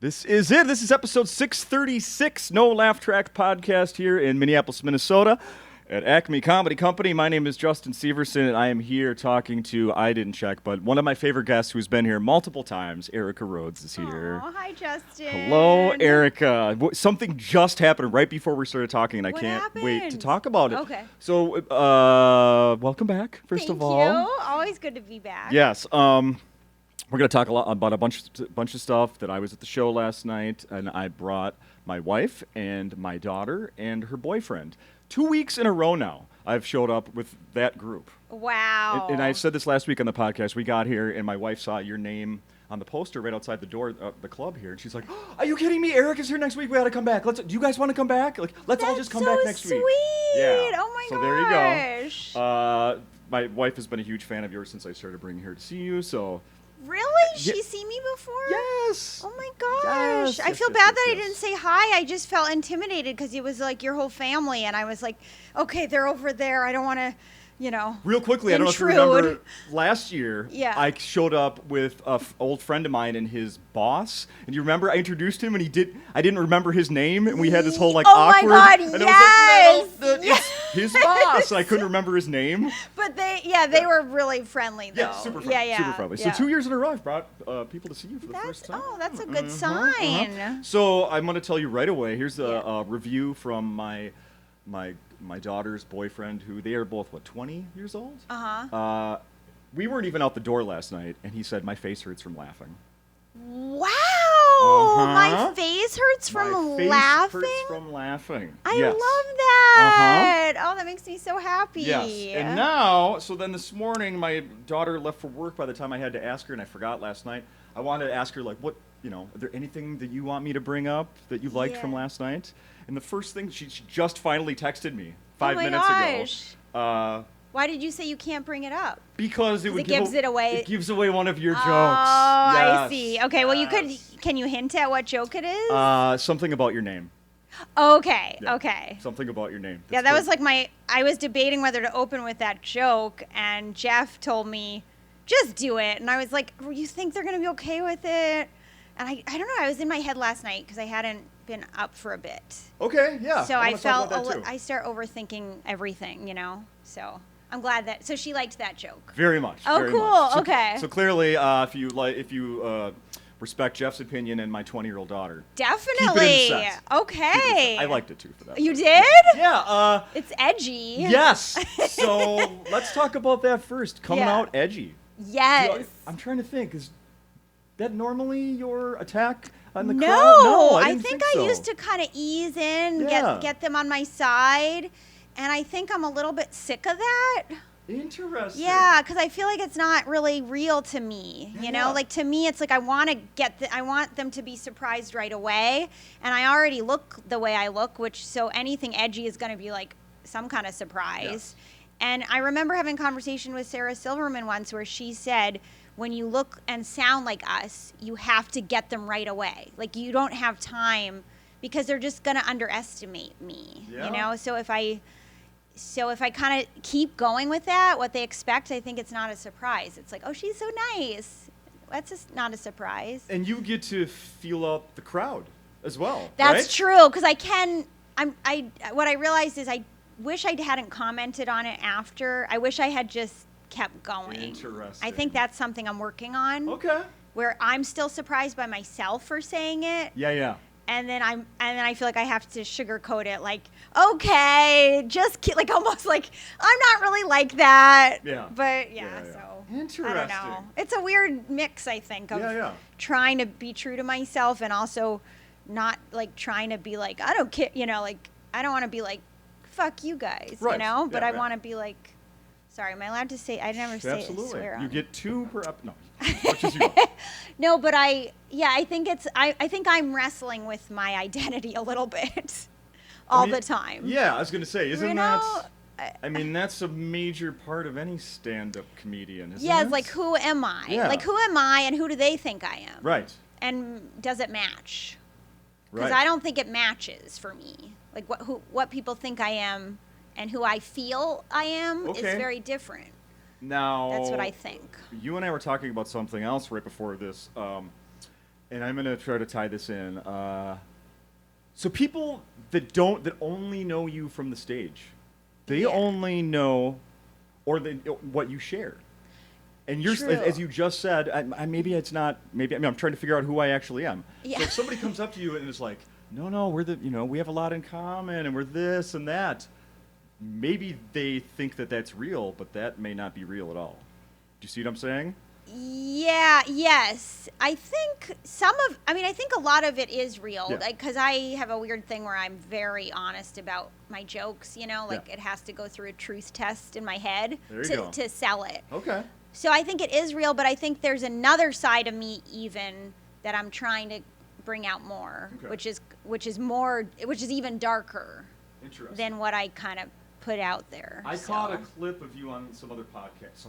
This is it. This is episode 636, No Laugh Track podcast here in Minneapolis, Minnesota at Acme Comedy Company. My name is Justin Severson, and I am here talking to, I didn't check, but one of my favorite guests who's been here multiple times, Erica Rhodes is here. Oh, hi, Justin. Hello, Erica. Something just happened right before we started talking, and I What can't wait to happened? talk about it. Okay. So, welcome back, first of all. Thank you. Always good to be back. Yes. We're going to talk a lot about a bunch of stuff that I was at the show last night, and I brought my wife and my daughter and her boyfriend. 2 weeks in a row now, I've showed up with that group. Wow. And I said this last week on the podcast. We got here, and my wife saw your name on the poster right outside the door of the club here, and she's like, oh, "Are you kidding me? Erica's here next week. We got to come back. Do you guys want to come back? Let's all just come back next week." Yeah. Oh my gosh. So there you go. My wife has been a huge fan of yours since I started bringing her to see you. So. Really? She's seen me before? Yes. Oh my gosh. I feel bad that I didn't say hi. I just felt intimidated because it was like your whole family, and I was like, okay, they're over there. I don't want to, Real quickly, I don't know if you remember, last year, I showed up with an old friend of mine and his boss. And you remember, I introduced him, and I didn't remember his name, and we had this whole, awkward. Oh my God, and yes! I was like, no, it's his boss. I couldn't remember his name. But they were really friendly, though. Yeah, super friendly. Super friendly. So 2 years in a row, I've brought people to see you for the first time. Oh, that's a good sign. So I'm going to tell you right away. Here's a review from my daughter's boyfriend, who they are both, 20 years old? Uh-huh. We weren't even out the door last night, and he said, my face hurts from laughing. Wow! Uh-huh. My face hurts from laughing? My face hurts from laughing. I Yes. love that! Oh, that makes me so happy. Yes. And now, so then this morning, my daughter left for work by the time I had to ask her, and I forgot last night. I wanted to ask her, what, are there anything that you want me to bring up that you liked from last night? And the first thing, she just finally texted me 5 minutes ago. Why did you say you can't bring it up? Because it gives it away. It gives away one of your jokes. Oh, Yes. I see. Okay, well, can you hint at what joke it is? Something about your name. Okay, Yeah. okay. Something about your name. Yeah, that was I was debating whether to open with that joke, and Jeff told me, just do it. And I was like, you think they're going to be okay with it? And I don't know, I was in my head last night because I hadn't been up for a bit. Okay, yeah. So I felt, I start overthinking everything, So I'm glad so she liked that joke. Very much. Oh, very cool. Much. So, okay. So clearly, if you respect Jeff's opinion and my 20-year-old daughter, definitely. Keep it in set. Okay. I liked it too for that. You did? Yeah. It's edgy. Yes. So let's talk about that first. Coming out edgy. Yes. I'm trying to think. Is that normally your attack on the crowd? No, I I didn't think so. I used to kind of ease in, Yeah. get them on my side, and I think I'm a little bit sick of that. Interesting. Yeah, because I feel like it's not really real to me. Yeah. To me, it's like I want them to be surprised right away, and I already look the way I look, so anything edgy is going to be like some kind of surprise. Yes. And I remember having a conversation with Sarah Silverman once where she said, when you look and sound like us, you have to get them right away. Like, you don't have time because they're just going to underestimate me, So if I kind of keep going with that, what they expect, I think it's not a surprise. It's like, oh, she's so nice. That's just not a surprise. And you get to feel out the crowd as well. That's right? true, because what I realized is I wish I hadn't commented on it after. I wish I had just kept going. Interesting. I think that's something I'm working on. Okay. Where I'm still surprised by myself for saying it. Yeah. And then I feel like I have to sugarcoat it, like, okay, like almost like I'm not really like that. Yeah. But so interesting. I don't know. It's a weird mix, I think, of trying to be true to myself and also not like trying to be like, I don't care, like I don't want to be like, fuck you guys, right. But I want to be like, sorry, am I allowed to say? I never say swear. You get 2 per no. As much as you want. No, but I think I think I'm wrestling with my identity a little bit all the time. Yeah, I was going to say, isn't that I mean, that's a major part of any stand-up comedian, isn't it? Yeah, it's like, who am I? Yeah. Like, who am I and who do they think I am? Right. And does it match? Because Right. I don't think it matches for me. Like, what people think I am and who I feel I am is very different. Now, that's what I think. You and I were talking about something else right before this. and I'm gonna try to tie this in. So people that only know you from the stage, they only know, what you share. And you're, True. as you just said, maybe it's not. Maybe I'm trying to figure out who I actually am. Yeah. So if somebody comes up to you and is like, "No, we have a lot in common, and we're this and that," maybe they think that that's real, but that may not be real at all. Do you see what I'm saying? Yeah, yes. I think I think a lot of it is real. Yeah. Because I have a weird thing where I'm very honest about my jokes, it has to go through a truth test in my head There you go. to sell it. Okay. So I think it is real, but I think there's another side of me even that I'm trying to bring out more, Okay. which is even darker Interesting. than what I kind of put out there. I caught a clip of you on some other podcast.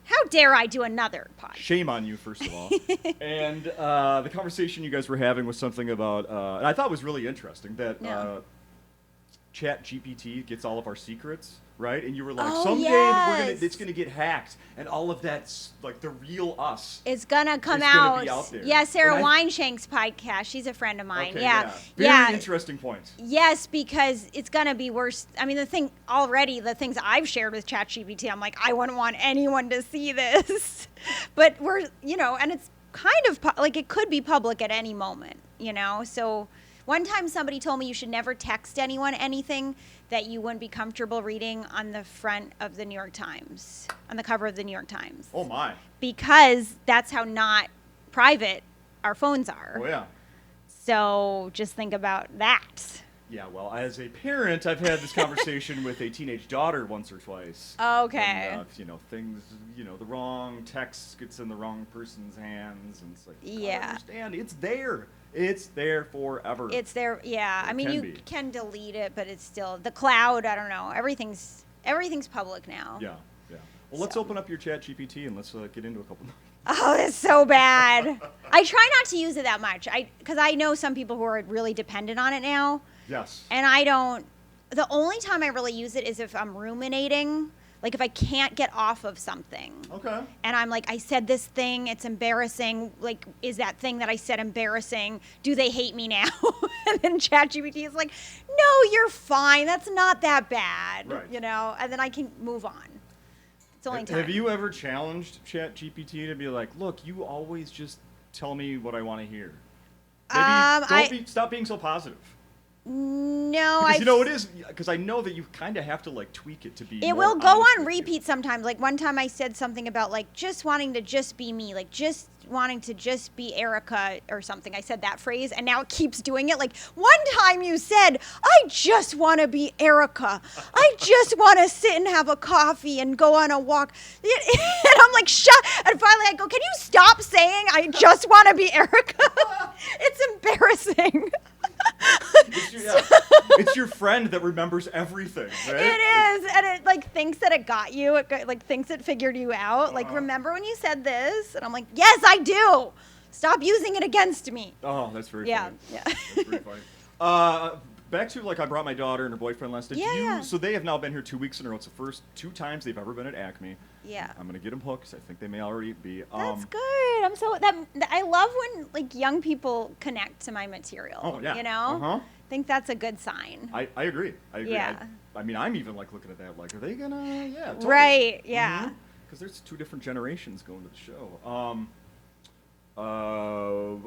How dare I do another podcast? Shame on you, first of all. And the conversation you guys were having was something about, and I thought was really interesting, that ChatGPT gets all of our secrets, right? And you were like, someday it's gonna get hacked, and all of that's like the real us. It's gonna come It's out. gonna be out there. Yeah, Sarah And Weinshank's podcast. She's a friend of mine. Okay, Yeah. Very interesting point. Yes, because it's gonna be worse. I mean, the things I've shared with ChatGPT, I'm like, I wouldn't want anyone to see this. But and it's kind of it could be public at any moment, So one time somebody told me you should never text anyone anything that you wouldn't be comfortable reading on the front of the New York Times, on the cover of the New York Times. Oh my. Because that's how not private our phones are. Oh yeah. So just think about that. Yeah, well, as a parent, I've had this conversation with a teenage daughter once or twice. Okay. And, things, the wrong text gets in the wrong person's hands, and it's like, I understand, it's there. It's there forever. It's there, yeah. It I mean, can you be. can delete it, but it's still, the cloud, I don't know. Everything's public now. Yeah. Well, let's open up your ChatGPT and let's get into a couple. Oh, that's so bad. I try not to use it that much, because I know some people who are really dependent on it now. Yes. And I don't. The only time I really use it is if I'm ruminating, like if I can't get off of something. Okay. And I'm like, I said this thing, it's embarrassing. Like, is that thing that I said embarrassing? Do they hate me now? And then ChatGPT is like, no, you're fine. That's not that bad. Right. And then I can move on. It's the only time. Have you ever challenged ChatGPT to be like, look, you always just tell me what I want to hear? Maybe stop being so positive. No, because it is, because I know that you kind of have to tweak it to be. It more will go honest on with you. repeat sometimes. Like one time I said something about just wanting to just be me, just wanting to just be Erica or something. I said that phrase and now it keeps doing it. Like one time you said, I just want to be Erica. I just want to sit and have a coffee and go on a walk. And I'm like, shut. And finally I go, can you stop saying I just want to be Erica? It's embarrassing. It's your friend that remembers everything, right? It is, and it thinks that it got you. It thinks it figured you out. Like, remember when you said this? And I'm like, yes, I do. Stop using it against me. Oh, that's very funny. Yeah. That's very funny. Back to I brought my daughter and her boyfriend last night. Yeah. So they have now been here 2 weeks in a row. It's the first 2 times they've ever been at Acme. Yeah. I'm gonna get them hooked. 'Cause I think they may already be. That's good. I love when young people connect to my material. Oh yeah. I think that's a good sign. I agree. Yeah. I mean, I'm even looking at that are they gonna? Yeah. Totally. Right. Yeah. Because there's 2 different generations going to the show.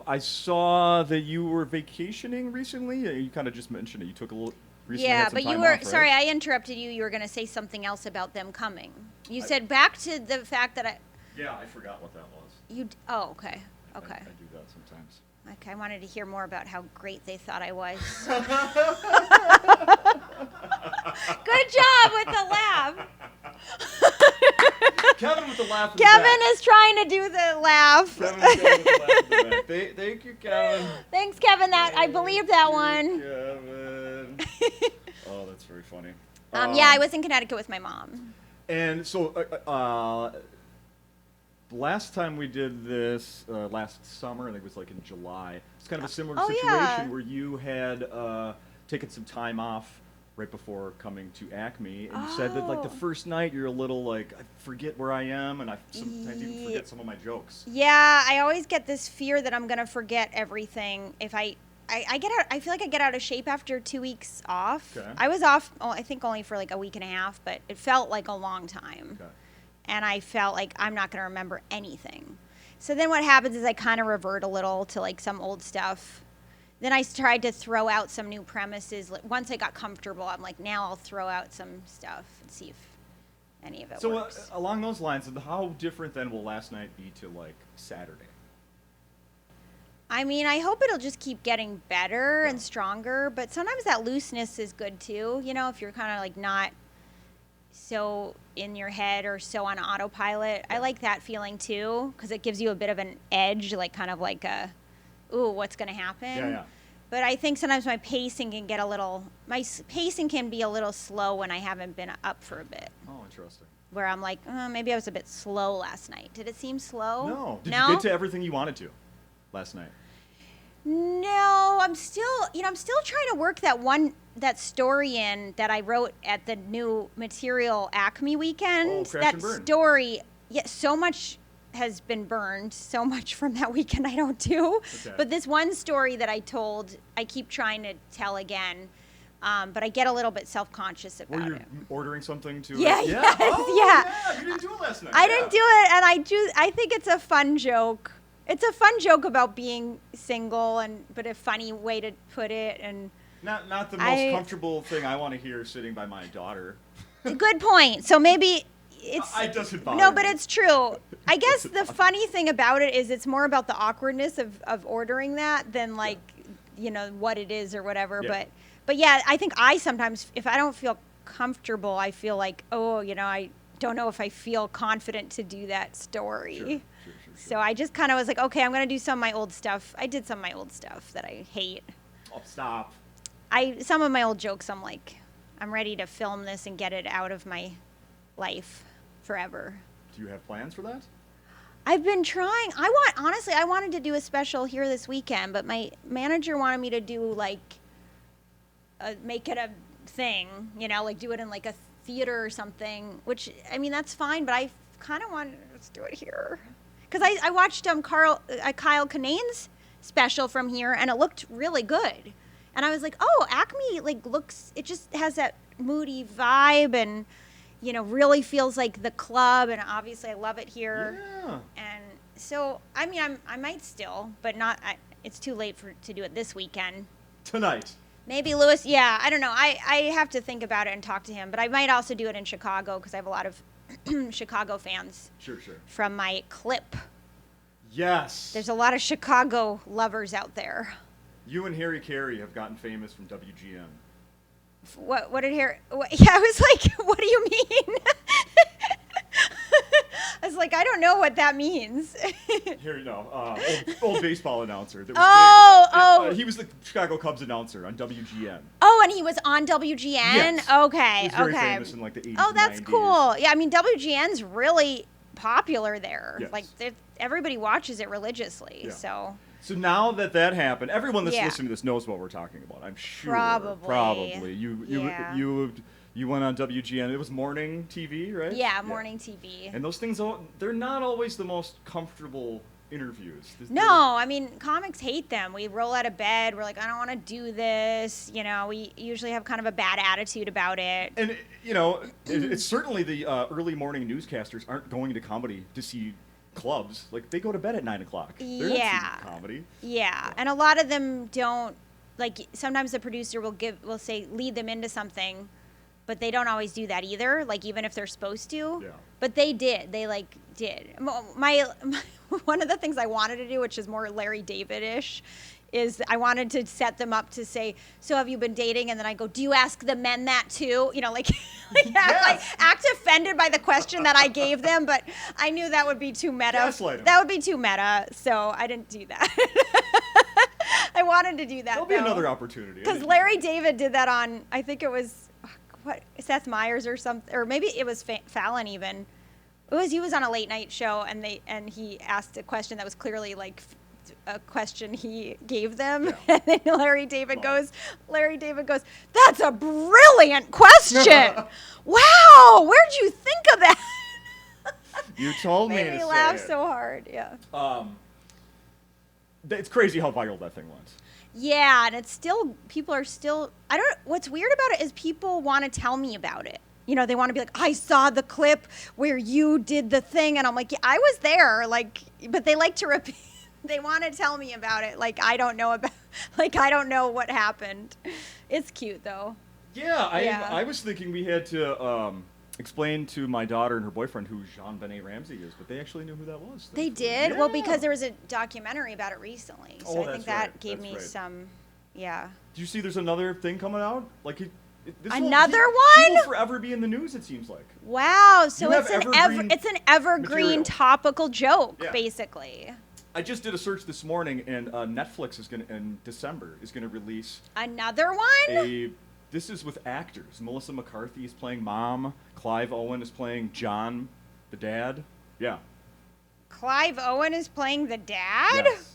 I saw that you were vacationing recently. You kind of just mentioned it. You took a little. Recently had some but you time were off, right? sorry. I interrupted you. You were going to say something else about them coming. You said back to the fact that Yeah, I forgot what that was. Oh, okay. I do that sometimes. Okay, I wanted to hear more about how great they thought I was. Good job with the laugh. Kevin with the laugh. Kevin is trying to do the laugh. Kevin's going with the laugh in the back. Thank you, Kevin. Thanks, Kevin. I believe that one. Kevin. Oh, that's very funny. Yeah, I was in Connecticut with my mom. And so, last time we did this, last summer, I think it was in July. It's kind of a similar situation where you had taken some time off right before coming to Acme, and you said that like the first night you're a little like, I forget where I am, and I sometimes even forget some of my jokes. Yeah, I always get this fear that I'm gonna forget everything if I get out. I feel like I get out of shape after 2 weeks off. Okay. I was off, I think only for like a week and a half, but it felt like a long time. Okay. And I felt like I'm not gonna remember anything. So then what happens is I kind of revert a little to like some old stuff. Then I tried to throw out some new premises. Once I got comfortable, I'm like, now I'll throw out some stuff and see if any of it works. So along those lines, how different then will last night be to like Saturday? I mean, I hope it'll just keep getting better and stronger, but sometimes that looseness is good too. You know, if you're kind of like not so in your head or so on autopilot. I like that feeling too, because it gives you a bit of an edge, like kind of like a, ooh, what's going to happen? Yeah. But I think sometimes my pacing can be a little slow when I haven't been up for a bit. Oh, interesting. Where I'm like, maybe I was a bit slow last night. Did it seem slow? No. Did you get to everything you wanted to last night? No, I'm still trying to work that story in that I wrote at the new Material Acme weekend. Oh, Crash that and Burn. Story, so much has been burned, so much from that weekend I don't do. Okay. But this one story that I told, I keep trying to tell again. But I get a little bit self-conscious about Were you it. ordering something to Yeah, it? yes, Yeah, you didn't do it last night. I didn't do it, and I think it's a fun joke. It's a fun joke about being single, but a funny way to put it. And not the most comfortable thing I want to hear sitting by my daughter. Good point. So maybe it's It doesn't bother no, but me. it's true. I guess the funny thing about it is it's more about the awkwardness of ordering that than like what it is or whatever. Yeah. But yeah, I think I sometimes, if I don't feel comfortable, I feel like I don't know if I feel confident to do that story. Sure. So I just kind of was like, okay, I'm going to do some of my old stuff. I did some of my old stuff that I hate. Oh, stop. Some of my old jokes, I'm like, I'm ready to film this and get it out of my life forever. Do you have plans for that? I've been trying. Honestly, I wanted to do a special here this weekend, but my manager wanted me to do like, make it a thing, like do it in like a theater or something, which, I mean, that's fine, but I kind of wanted to just do it here. Because I watched Kyle Kinane's special from here, and it looked really good. And I was like, oh, Acme it just has that moody vibe, and really feels like the club. And obviously, I love it here. Yeah. And so, I mean, I might still, but not. It's too late to do it this weekend. Tonight. Maybe Lewis. Yeah, I don't know. I have to think about it and talk to him. But I might also do it in Chicago because I have a lot of Chicago fans. Sure. From my clip. Yes. There's a lot of Chicago lovers out there. You and Harry Carey have gotten famous from WGN. What did Harry? Yeah, I was like, what do you mean? I was like, I don't know what that means. Harry, no, old baseball announcer. That was big. He was the Chicago Cubs announcer on WGN. Oh, and he was on WGN? Yes. Okay, He was very famous in like the 80s Oh, that's and 90s. cool. Yeah, I mean, WGN's really popular there. Yes. Like, everybody watches it religiously, Yeah. So now that happened, everyone that's Yeah. listening to this knows what we're talking about. I'm sure. Probably. You went on WGN. It was morning TV, right? Yeah, morning TV. And those things, they're not always the most comfortable interviews. No, I mean, comics hate them. We roll out of bed. We're like, I don't want to do this. We usually have kind of a bad attitude about it. And, it's certainly the early morning newscasters aren't going to comedy to see clubs. Like, they go to bed at 9 o'clock. They're not seeing comedy. Yeah, and a lot of them don't, like, sometimes the producer will say, lead them into something, but they don't always do that either, like, even if they're supposed to. Yeah. But they did. They, did. One of the things I wanted to do, which is more Larry David-ish, is I wanted to set them up to say, so have you been dating? And then I go, do you ask the men that too? Act offended by the question that I gave them, but I knew that would be too meta. Gaslight 'em. That would be too meta, so I didn't do that. I wanted to do that, There'll be another opportunity. because Larry David did that on, I think it was, Seth Meyers or something, or maybe it was Fallon even. He was on a late night show, and he asked a question that was clearly like a question he gave them. Yeah. And then Larry David goes, "That's a brilliant question. Wow, where'd you think of that?" You told me Made to me say laugh it. so hard. Yeah. It's crazy how viral that thing went. Yeah, and it's still, people are still, what's weird about it is people want to tell me about it. You know, they want to be like, "I saw the clip where you did the thing." And I'm like, "Yeah, I was there." Like, but they like to repeat, they want to tell me about it. Like, I don't know what happened. It's cute though. Yeah, Yeah. I was thinking we had to explain to my daughter and her boyfriend who Jean-Benet Ramsey is, but they actually knew who that was. They thankfully. did? Well, Yeah. because there was a documentary about it recently. So Oh, I think that's that right. gave That's me right. some, yeah. Do you see there's another thing coming out? Like Another He one? will forever be in the news, it seems like. Wow, so You it's have an evergreen material. topical joke, Yeah. basically. I just did a search this morning, and Netflix is in December is gonna release Another one? This is with actors. Melissa McCarthy is playing Mom. Clive Owen is playing John, the dad. Yeah. Clive Owen is playing the dad? Yes.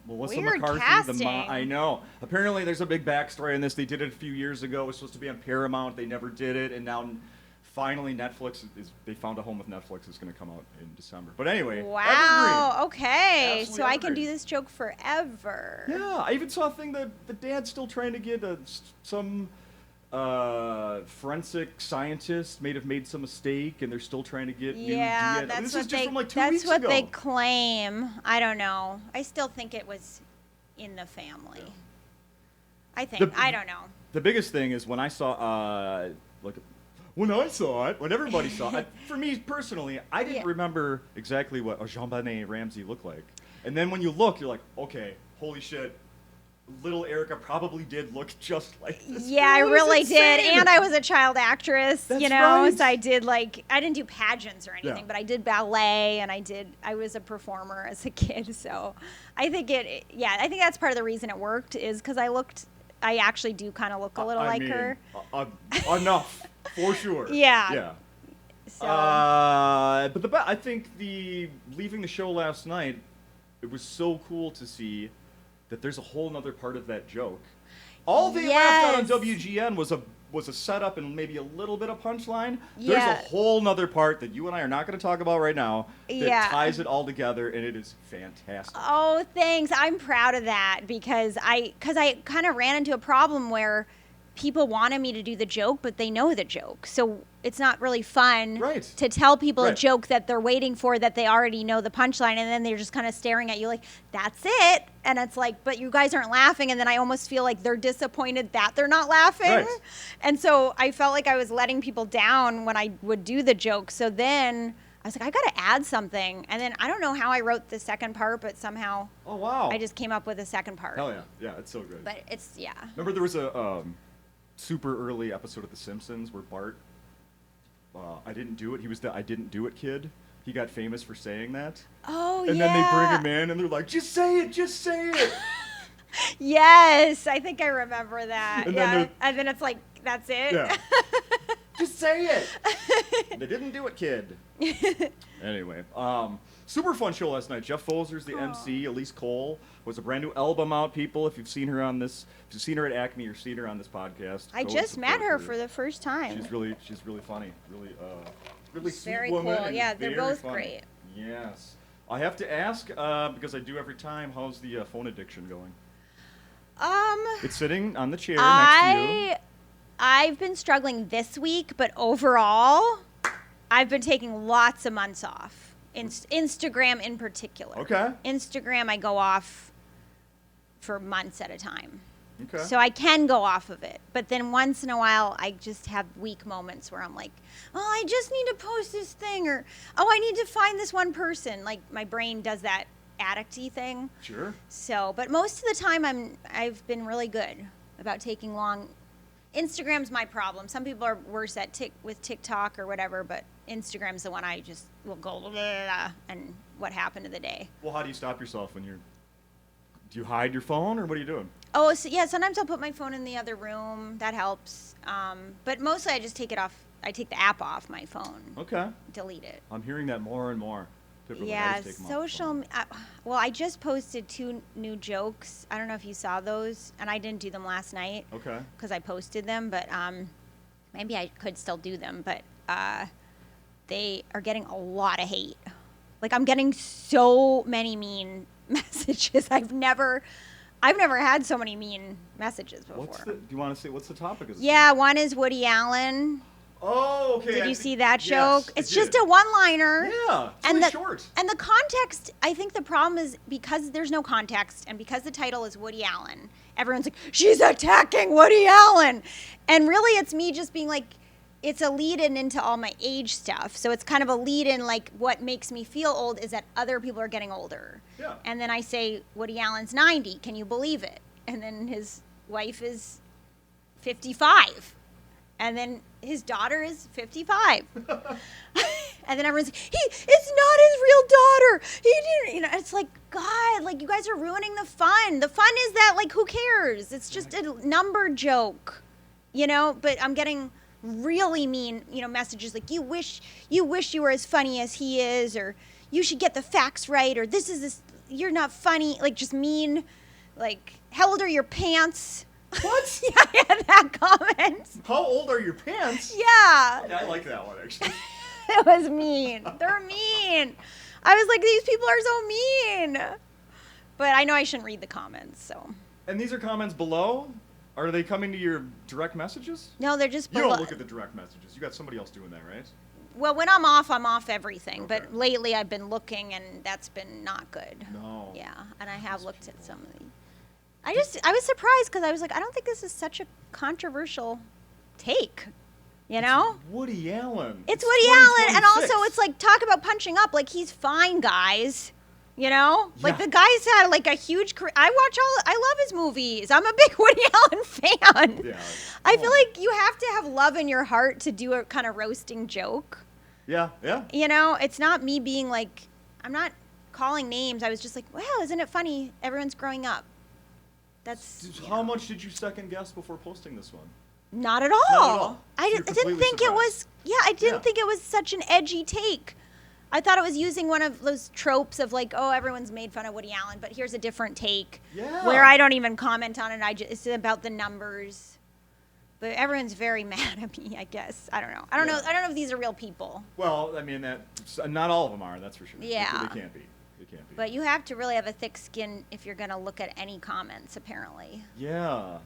Melissa Weird McCarthy, the casting. mom. I know. Apparently, there's a big backstory on this. They did it a few years ago. It was supposed to be on Paramount. They never did it, and now finally Netflix they found a home with Netflix. It's going to come out in December. But anyway, Wow, okay. Absolutely So I can do evergreen. this joke forever. evergreen. Yeah, I even saw a thing that the dad's still trying to get some forensic scientist may have made some mistake, and they're still trying to get new Yeah, DNA. that's This what is just they from like 2 that's weeks what ago. they claim. I don't know. I still think it was in the family. Yeah. I think. I don't know. The biggest thing is when I saw, when everybody saw it, for me personally, I didn't Yeah. remember exactly what a Jean-Benet Ramsey looked like. And then when you look, you're like, okay, holy shit, little Erica probably did look just like this. Yeah, I It was really did. insane. And I was a child actress, That's you know, right. so I did I didn't do pageants or anything, Yeah. but I did ballet and I was a performer as a kid. So I think I think that's part of the reason it worked is because I actually do kind of look a little I like mean, her. Enough, for sure. Yeah. Yeah. So But I think leaving the show last night, it was so cool to see that there's a whole nother part of that joke. All they laughed at on Yes. WGN was a setup and maybe a little bit of punchline. There's Yeah. a whole nother part that you and I are not going to talk about right now that Yeah. ties it all together, and it is fantastic. Oh, thanks. I'm proud of that because I kind of ran into a problem where people wanted me to do the joke, but they know the joke. So it's not really fun Right. to tell people a Right. joke that they're waiting for, that they already know the punchline, and then they're just kind of staring at you like, "That's it." And it's like, but you guys aren't laughing, and then I almost feel like they're disappointed that they're not laughing. Right. And so I felt like I was letting people down when I would do the joke. So then I was like, I got to add something. And then I don't know how I wrote the second part, but somehow Oh, wow. I just came up with a second part. Hell yeah. Yeah, it's so good. But it's, yeah. Remember there was a super early episode of The Simpsons where Bart, I didn't do it. He was the I didn't do it kid. He got famous for saying that. Oh, And yeah. then they bring him in and they're like, just say it, just say it. Yes, I think I remember that. And then yeah. they're- And then it's like, that's it. Yeah. Just say it. They didn't do it, kid. Anyway, super fun show last night. Jeff Foser's the MC. Elise Cole was a brand new album out. People, if you've seen her at Acme or seen her on this podcast, I go just met support her for the first time. She's really funny. Really sweet Very woman. cool. and Yeah, they're very both funny. great. Yes. I have to ask because I do every time. How's the phone addiction going? It's sitting on the chair next to you. I've been struggling this week, but overall, I've been taking lots of months off. Instagram in particular. Okay. Instagram, I go off for months at a time. Okay. So I can go off of it. But then once in a while, I just have weak moments where I'm like, oh, I just need to post this thing, or, oh, I need to find this one person. Like, my brain does that addict-y thing. Sure. So, but most of the time, I've been really good about taking long. Instagram's my problem. Some people are worse at with TikTok or whatever, but Instagram's the one I just will go, blah, blah, blah, and what happened to the day. Well, how do you stop yourself when do you hide your phone or what are you doing? Oh, so yeah, sometimes I'll put my phone in the other room. That helps. But mostly I just take it off. I take the app off my phone. Okay. Delete it. I'm hearing that more and more. Typically, I Yeah, just take 'em off the phone. well, I just posted 2 new jokes. I don't know if you saw those, and I didn't do them last night Okay. because I posted them, but maybe I could still do them. But they are getting a lot of hate. Like, I'm getting so many mean messages. I've never had so many mean messages before. Do you want to say what's the topic of this? Yeah, one is Woody Allen. Oh, okay. Did you see that joke? Yes, It's I just did. a one-liner. Yeah, it's And really the, short. And the context, I think the problem is because there's no context and because the title is Woody Allen, everyone's like, she's attacking Woody Allen. And really it's me just being like, it's a lead-in into all my age stuff. So it's kind of a lead-in, like what makes me feel old is that other people are getting older. Yeah. And then I say, Woody Allen's 90. Can you believe it? And then his wife is 55. And then his daughter is 55. And then everyone's like, it's not his real daughter. He didn't, it's like, God, like you guys are ruining the fun. The fun is that, like, who cares? It's just a number joke, but I'm getting really mean, messages like, you wish you were as funny as he is, or you should get the facts right, or you're not funny, like just mean, like, how old are your pants? What? Yeah, I had that comment. How old are your pants? Yeah. Yeah, I like that one, actually. It was mean. They're mean. I was like, these people are so mean. But I know I shouldn't read the comments, so. And these are comments below? Are they coming to your direct messages? No, they're just You below. don't look at the direct messages. You got somebody else doing that, right? Well, when I'm off everything. Okay. But lately I've been looking, and that's been not good. No. Yeah, and I have looked at some of the. I was surprised because I was like, I don't think this is such a controversial take. Woody Allen. It's Woody Allen, and 2026. also it's like, talk about punching up. Like, he's fine, guys. Like, Yeah. the guy's had like a huge career. I love his movies. I'm a big Woody Allen fan. Yeah. I feel like you have to have love in your heart to do a kind of roasting joke. Yeah. It's not me being like, I'm not calling names. I was just like, wow, isn't it funny? Everyone's growing up. That's How much did you second guess before posting this one? not at all. Not at all. I You're didn't completely think it was. surprised. Yeah, I didn't Yeah. think it was such an edgy take. I thought it was using one of those tropes of like, oh, everyone's made fun of Woody Allen, but here's a different take. Yeah. Where I don't even comment on it. It's about the numbers. But everyone's very mad at me, I guess. I don't know. I don't know if these are real people. Well, I mean, not all of them are, that's for sure. Yeah. They can't be. They can't be. But you have to really have a thick skin if you're going to look at any comments, Yeah.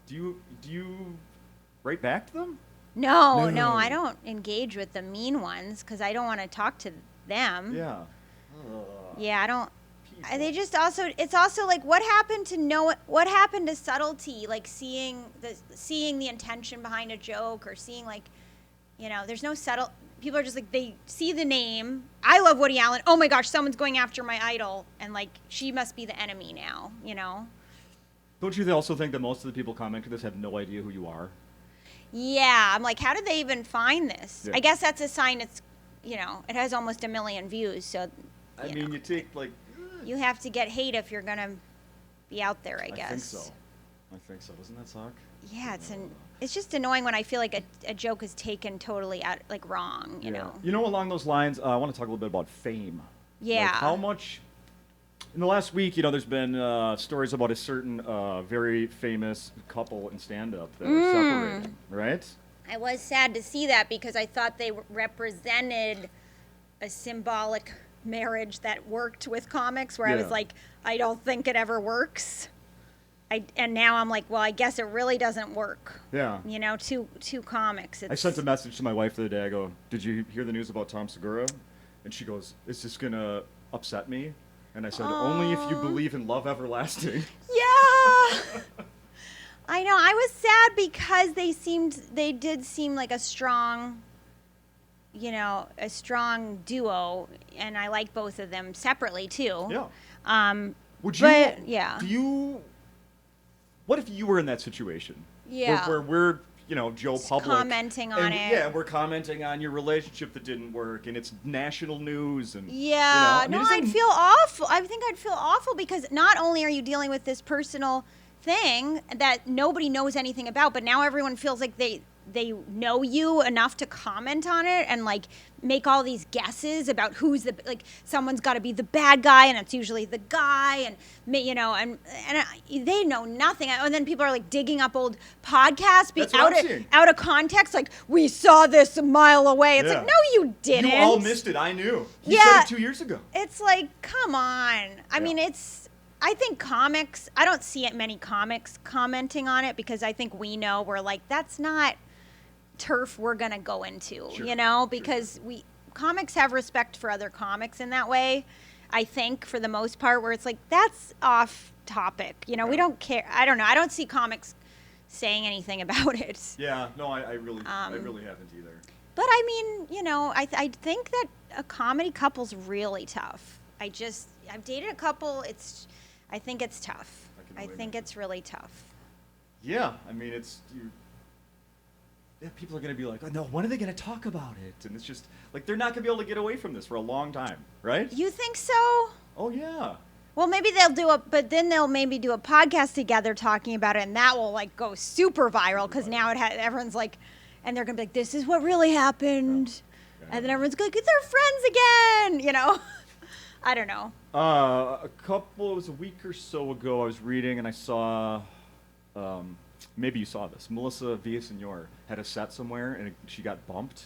Do you write back to them? No, No. I don't engage with the mean ones because I don't want to talk to them. Yeah. Yeah, I don't. People. They just also. It's also like, what happened to subtlety, like seeing the intention behind a joke, or seeing like, there's no subtle. People are just like, they see the name. I love Woody Allen. Oh my gosh, someone's going after my idol, and like, she must be the enemy now. Don't you also think that most of the people commenting this have no idea who you are? Yeah, I'm like, how did they even find this? Yeah. I guess that's a sign it's, it has almost 1 million views. So, I mean, you take like. you have to get hate if you're gonna be out there, I guess. I think so. Doesn't that suck? Yeah, it's just annoying when I feel like a joke is taken totally out, like, wrong, you know. Along those lines, I want to talk a little bit about fame. Yeah. Like how much. In the last week, there's been stories about a certain very famous couple in stand-up that were separated, right? I was sad to see that because I thought they represented a symbolic marriage that worked with comics, where I was like, I don't think it ever works. And now I'm like, well, I guess it really doesn't work. Yeah. Two comics. I sent a message to my wife the other day. I go, did you hear the news about Tom Segura? And she goes, is this going to upset me? And I said, only if you believe in love everlasting. Yeah. I know. I was sad because they did seem like a strong duo, and I like both of them separately too. Yeah. Would you? But, yeah. What if you were in that situation? Yeah. Where we're, Joe Public. Commenting on it. Yeah, we're commenting on your relationship that didn't work, and it's national news, and yeah. I'd feel awful. I think I'd feel awful because not only are you dealing with this personal thing that nobody knows anything about, but now everyone feels like they know you enough to comment on it and like make all these guesses about who's the, like, someone's got to be the bad guy and it's usually the guy, and you know, and they know nothing. And then people are like digging up old podcasts out of context, like, we saw this a mile away. It's like, no, you didn't. You all missed it. I knew. You said it 2 years ago. It's like, come on. I mean, I think comics, I don't see many comics commenting on it because I think we know we're like, that's not turf we're going to go into, you know, because comics have respect for other comics in that way, I think, for the most part, where it's like, that's off topic. You know, we don't care. I don't know. I don't see comics saying anything about it. Yeah, no, I really haven't either. But I mean, you know, I think that a comedy couple's really tough. I've dated a couple. I think it's tough. I think it's really tough. Yeah, I mean, people are going to be like, oh, no, when are they going to talk about it? And it's just, like, they're not going to be able to get away from this for a long time, right? You think so? Oh, yeah. Well, maybe but then they'll maybe do a podcast together talking about it, and that will, like, go super viral, because now everyone's like, and they're going to be like, this is what really happened. Yeah. And then everyone's going, they're friends again, you know? I don't know. It was a week or so ago, I was reading, and I saw, maybe you saw this. Melissa Villaseñor had a set somewhere, and she got bumped.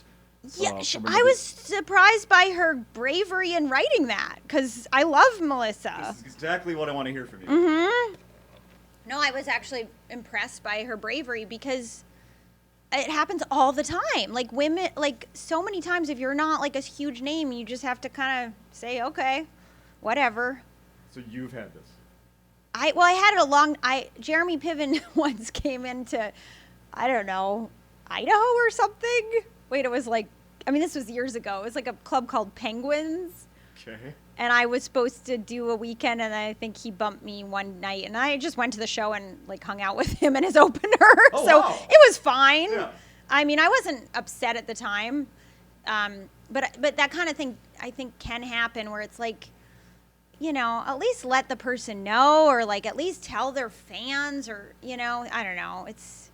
Yeah, I was surprised by her bravery in writing that, because I love Melissa. This is exactly what I want to hear from you. Mm-hmm. No, I was actually impressed by her bravery, because it happens all the time. Like, women, like, so many times, if you're not, like, a huge name, you just have to kind of say, okay, whatever. So you've had this? I had it Jeremy Piven once came into, I don't know, Idaho or something. Wait, it was like, I mean, this was years ago. It was like a club called Penguins. Okay. And I was supposed to do a weekend, and I think he bumped me one night, and I just went to the show and like hung out with him and his opener. Oh, so wow. it was fine. Yeah. I mean, I wasn't upset at the time. But that kind of thing I think can happen where it's like, you know, at least let the person know, or like at least tell their fans, or, you know, I don't know. It's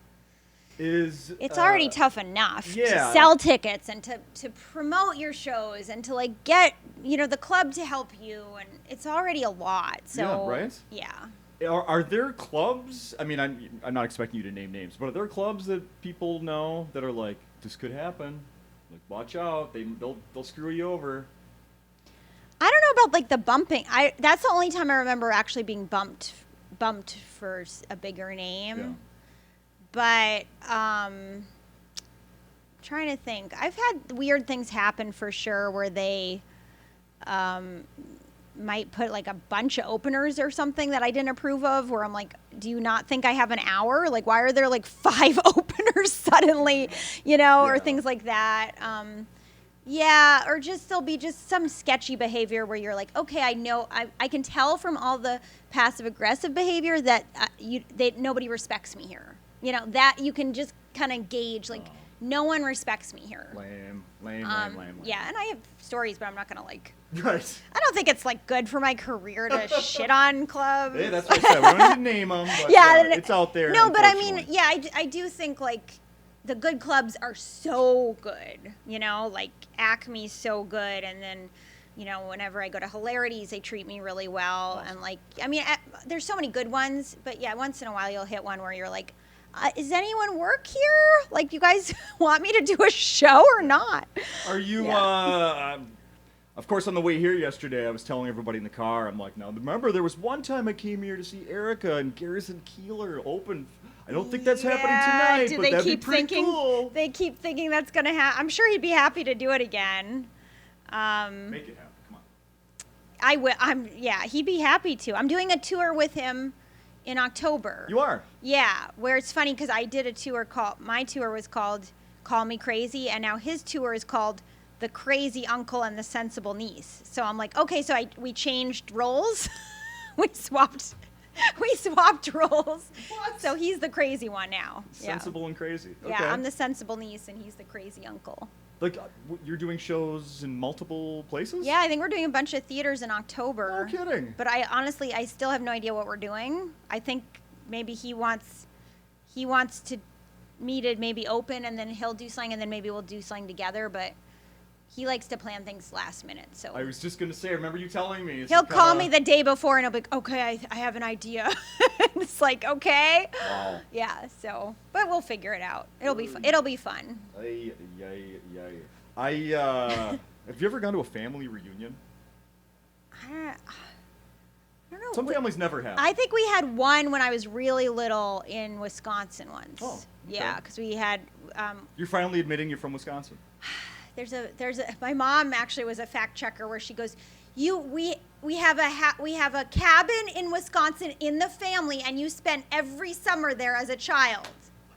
already tough enough to sell tickets and to promote your shows and to like get, you know, the club to help you, and it's already a lot. So yeah, right? Yeah. Are there clubs? I mean, I'm not expecting you to name names, but are there clubs that people know that are like, this could happen? Like, watch out! They'll screw you over. I don't know about like the bumping. That's the only time I remember actually being bumped for a bigger name. Yeah. But trying to think. I've had weird things happen for sure where they might put like a bunch of openers or something that I didn't approve of, where I'm like, do you not think I have an hour? Like, why are there like 5 openers suddenly, you know, or things like that. Yeah, or just there'll be just some sketchy behavior where you're like, okay, I know, I can tell from all the passive aggressive behavior that nobody respects me here. You know, that you can just kind of gauge, like, no one respects me here. Lame. Yeah, and I have stories, but I'm not gonna like. Right. I don't think it's like good for my career to shit on clubs. Hey, that's what I said. We don't need to name them, but it's out there. No, but I mean, yeah, I do think like the good clubs are so good. You know, like Acme's so good, and then, you know, whenever I go to Hilarities, they treat me really well. Awesome. And like, I mean, there's so many good ones, but yeah, once in a while you'll hit one where you're like, is anyone work here? Like, you guys want me to do a show or not? Are you, of course, on the way here yesterday, I was telling everybody in the car, I'm like, now, remember, there was one time I came here to see Erica and Garrison Keillor open. I don't think that's happening tonight, but that'd be pretty cool. They keep thinking that's going to happen. I'm sure he'd be happy to do it again. Make it happen. Come on. I will. Yeah, he'd be happy to. I'm doing a tour with him in October. You are? Yeah, where it's funny because I did a tour my tour was called Call Me Crazy, and now his tour is called The Crazy Uncle and the Sensible Niece. So I'm like, okay, so we changed roles. we swapped roles. What? So he's the crazy one now. Sensible and crazy. Okay. Yeah, I'm the sensible niece and he's the crazy uncle. Like, you're doing shows in multiple places? Yeah, I think we're doing a bunch of theaters in October. No kidding. But I still have no idea what we're doing. I think maybe he wants to me to maybe open, and then he'll do something, and then maybe we'll do something together. But he likes to plan things last minute. So I was just gonna say, I remember you telling me. He'll call me the day before, and he'll be like, okay, I have an idea. It's like, okay. Wow. Yeah, so, but we'll figure it out. It'll be fun. It'll be fun. Have you ever gone to a family reunion? I don't know. Some families never have. I think we had one when I was really little in Wisconsin once. Oh, okay. Yeah, because we had. You're finally admitting you're from Wisconsin. There's a. My mom actually was a fact checker where she goes, we have a cabin in Wisconsin in the family, and you spent every summer there as a child.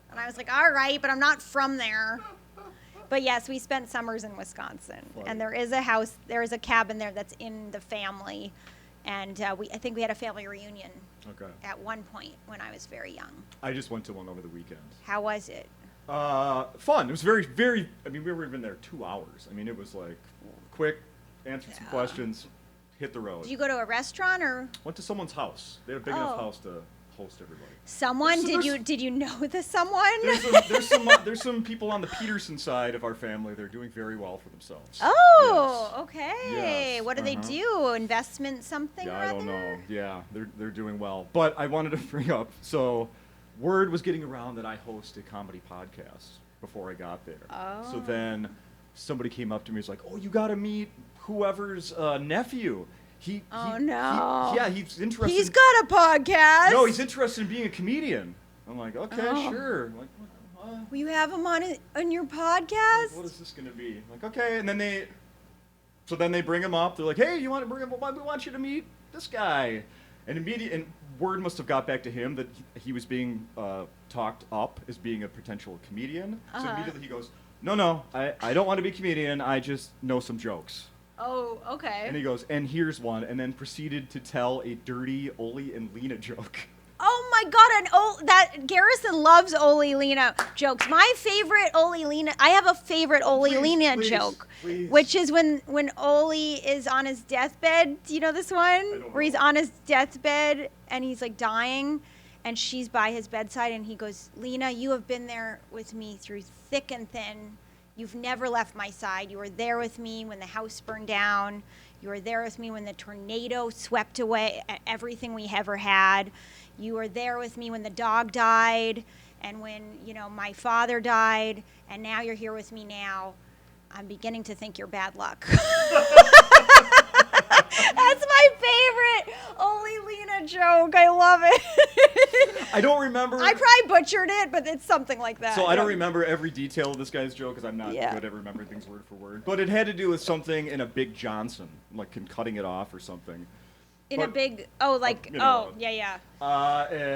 And I was like, all right, but I'm not from there. But yes, we spent summers in Wisconsin, and there is a cabin there that's in the family, and I think we had a family reunion. Okay. At one point when I was very young. I just went to one over the weekend. How was it? Fun. It was very, very. I mean, we were even there 2 hours. I mean, it was like quick, answered some questions, hit the road. Did you go to a restaurant or? Went to someone's house. They had a big enough house to host everybody. Someone? Did you know the someone? There's some people on the Peterson side of our family. They're doing very well for themselves. Oh, yes. Okay. Yes. What do they do? Investment something Yeah, or I other? don't know. Yeah, they're doing well. But I wanted to bring up, so word was getting around that I host a comedy podcast before I got there. Oh. So then somebody came up to me and was like, "Oh, you got to meet whoever's nephew. He's interested. He's got a podcast. No, he's interested in being a comedian." I'm like, "Okay, sure." I'm like, what? Will you have him on your podcast? Like, what is this going to be? I'm like, okay. And then they bring him up. They're like, "Hey, you want to bring him up? We want you to meet this guy." And word must have got back to him that he was being talked up as being a potential comedian. So immediately he goes, No, I don't want to be a comedian. I just know some jokes. Oh, okay. And he goes, and here's one, and then proceeded to tell a dirty Oli and Lena joke. Oh my God! Garrison loves Oli Lena jokes. My favorite Oli Lena. I have a favorite Oli Lena joke, which is when Oli is on his deathbed. Do you know this one? Where he's on his deathbed and he's like dying, and she's by his bedside, and he goes, "Lena, you have been there with me through thick and thin. You've never left my side. You were there with me when the house burned down. You were there with me when the tornado swept away everything we ever had. You were there with me when the dog died and when, my father died. And now you're here with me now. I'm beginning to think you're bad luck." That's my favorite Oli Lena joke. I love it. I don't remember. I probably butchered it, but it's something like that. So I don't remember every detail of this guy's joke because I'm not good at remembering things word for word. But it had to do with something in a Big Johnson, like in cutting it off or something. Yeah.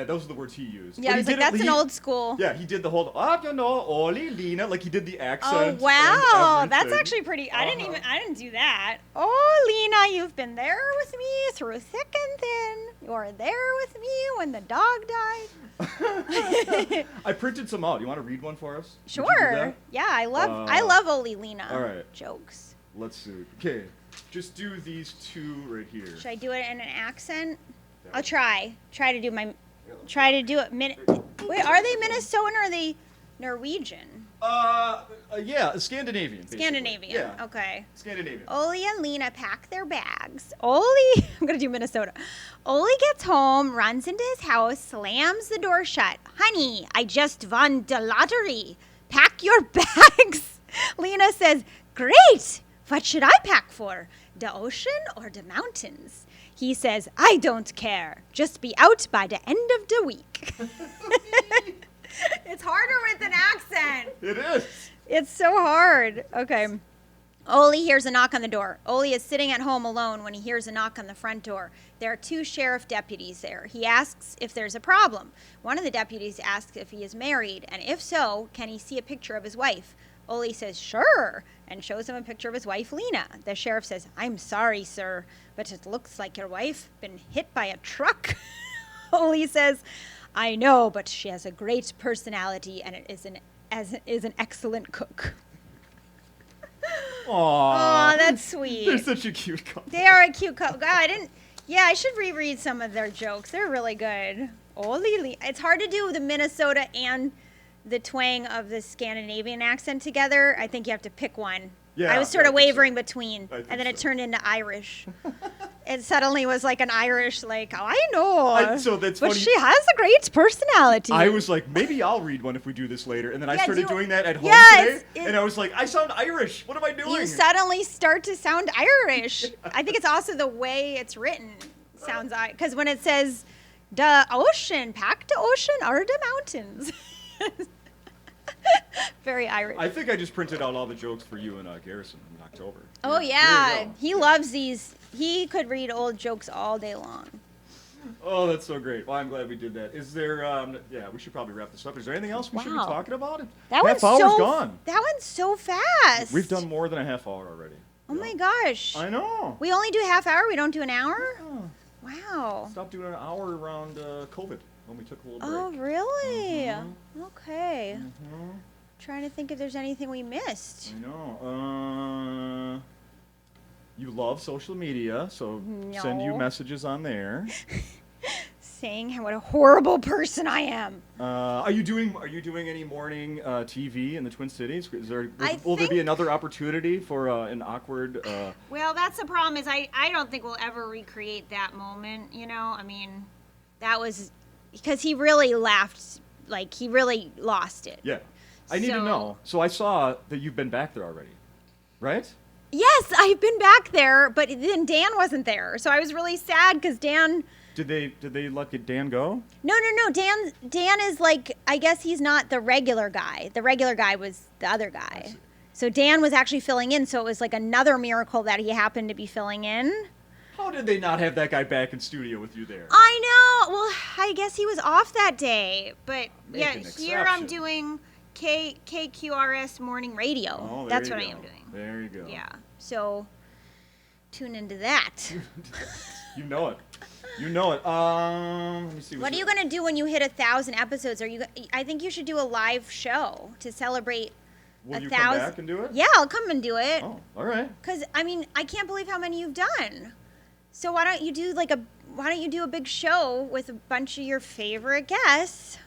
Those are the words he used. Yeah, I was like, that's an old school. Yeah, he did the whole, Oli, Lena, like he did the accent. Oh, wow. And That's everything. actually pretty, I didn't do that. Oh, Lena, you've been there with me through thick and thin. You were there with me when the dog died. I printed some out. You want to read one for us? Sure. Yeah, I love Oli Lena jokes. Let's see. Okay. Just do these two right here. Should I do it in an accent? I'll try. Try to do it. Wait, are they Minnesotan or are they Norwegian? Yeah, Scandinavian. Basically. Scandinavian. Yeah. Okay. Scandinavian. Oli and Lena pack their bags. I'm gonna do Minnesota. Oli gets home, runs into his house, slams the door shut. "Honey, I just won the lottery. Pack your bags." Lena says, "Great. What should I pack for? The ocean or the mountains?" He says, "I don't care. Just be out by the end of the week." It's harder with an accent. It is. It's so hard. Okay. Oli hears a knock on the door. Oli is sitting at home alone when he hears a knock on the front door. There are 2 sheriff deputies there. He asks if there's a problem. One of the deputies asks if he is married, and if so, can he see a picture of his wife? Oli says, "Sure," and shows him a picture of his wife, Lena. The sheriff says, "I'm sorry, sir, but it looks like your wife been hit by a truck." Oli says, "I know, but she has a great personality and is an excellent cook." Aww. That's sweet. They're such a cute couple. They are a cute couple. God, I should reread some of their jokes. They're really good. Oli, it's hard to do the Minnesota and the twang of the Scandinavian accent together, I think you have to pick one. Yeah, I was sort I of think wavering so. between, I think and then it so. turned into Irish. It suddenly was like an Irish, like, oh, I know. So that's but funny. she has a great personality. I was like, maybe I'll read one if we do this later. And then I Yeah, started do- doing that at home Yeah, today. it's- And I was like, I sound Irish. What am I doing? You suddenly start to sound Irish. I think it's also the way it's written sounds because when it says the ocean, pack the ocean or the mountains. Very Irish. I think I just printed out all the jokes for you and Garrison in October. Oh Here yeah, you go. he loves these. He could read old jokes all day long. Oh, that's so great. Well, I'm glad we did that. Is there, yeah, we should probably wrap this up. Is there anything else we should be Wow. talking about? That half one's hour's so gone. That one's so fast. We've done more than a half hour already. Oh my gosh. I know. We only do half hour. We don't do an hour. Yeah. Wow. Stopped doing an hour around COVID when we took a little Oh break. really? Mhm. Okay. Mhm. Trying to think if there's anything we missed. I know. You love social media, so send you No. messages on there. Saying what a horrible person I am. Are you doing any morning TV in the Twin Cities? Is there I will there be think- another opportunity for an awkward? Well, that's the problem is I don't think we'll ever recreate that moment, you know? I mean, that was because he really laughed, like he really lost it. Yeah, I need to So- know. So I saw that you've been back there already, right? Yes, I've been back there, but then Dan wasn't there. So I was really sad because Dan Did they let Dan go? No. Dan is like, I guess he's not the regular guy. The regular guy was the other guy. see. So Dan was actually filling in, so it was like another miracle that he happened to be filling in. How did they not have that guy back in studio with you there? I know. Well, I guess he was off that day, but Make yeah, an here I'm exception. doing KQRS morning radio. Oh, there That's you what I go. am doing. There you go. Yeah. So tune into that. You know it. You know it. Let me see. What are you gonna do when you hit 1,000 episodes? I think you should do a live show to celebrate Will you 1,000. come back and do it? Yeah, I'll come and do it. Oh, all right. Cause I mean, I can't believe how many you've done. So why don't you do a big show with a bunch of your favorite guests?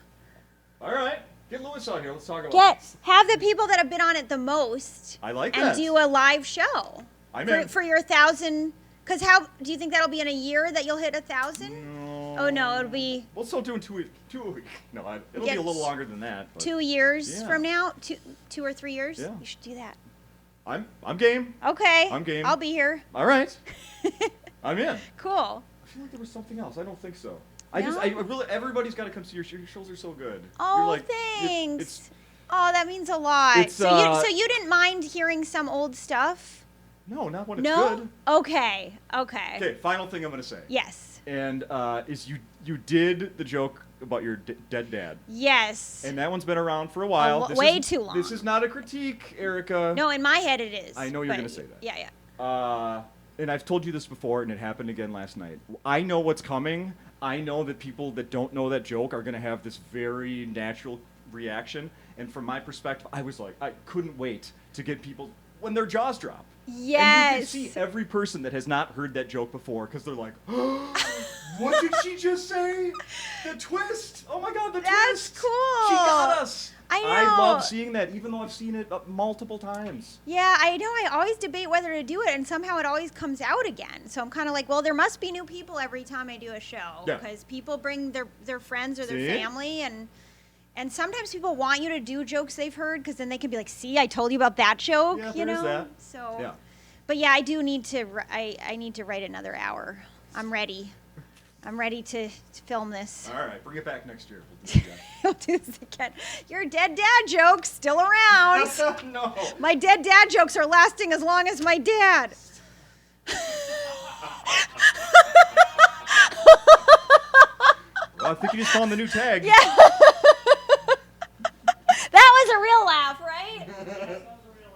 All right. Get Lewis on here. Let's talk about this. Have the people that have been on it the most I like and that. do a live show I'm in. for your 1,000. Cause how do you think that'll be in a year that you'll hit 1,000? No. Oh no, it'll be We'll still do in 2 weeks. 2 weeks. No, it'll be Get a little longer than that. But 2 years Yeah. from now. Two or 3 years. Yeah. You should do that. I'm game. Okay. I'm game. I'll be here. All right. I'm in. Cool. I feel like there was something else. I don't think so. I No? really, everybody's got to come see your shows are so good. Oh, You're like, thanks. It's, Oh, that means a lot. It's, So you didn't mind hearing some old stuff? no, not when it's No? good. Okay. Okay, final thing I'm going to say. Yes. And is you did the joke about your dead dad. Yes. And that one's been around for a while. Way too long. This is not a critique, Erica. No, in my head it is. I know you're but- gonna say that. Yeah, yeah. And I've told you this before, and it happened again last night. I know what's coming. I know that people that don't know that joke are going to have this very natural reaction. And from my perspective, I was like, I couldn't wait to get people when their jaws drop. And you can Yes. see every person that has not heard that joke before because they're like, what did she just say? The twist! Oh my god, the That's twist! cool. She got us! I I know. love seeing that, even though I've seen it multiple times. Yeah, I know. I always debate whether to do it, and somehow it always comes out again. So I'm kind of like, well, there must be new people every time I do a show Yeah. because people bring their friends or their See? family, and sometimes people want you to do jokes they've heard because then they can be like, see, I told you about that joke, Yeah, you there is know. that. So, Yeah. but yeah, I do need to. I need to write another hour. I'm ready. I'm ready to film this. All right, bring it back next year. We'll do it again. I'll do this again. Your dead dad joke's still around. No. My dead dad jokes are lasting as long as my dad. Well, I think you just found the new tag. Yeah. That was a real laugh, right?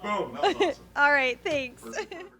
Boom. That was awesome. All right, thanks. Perfect, perfect.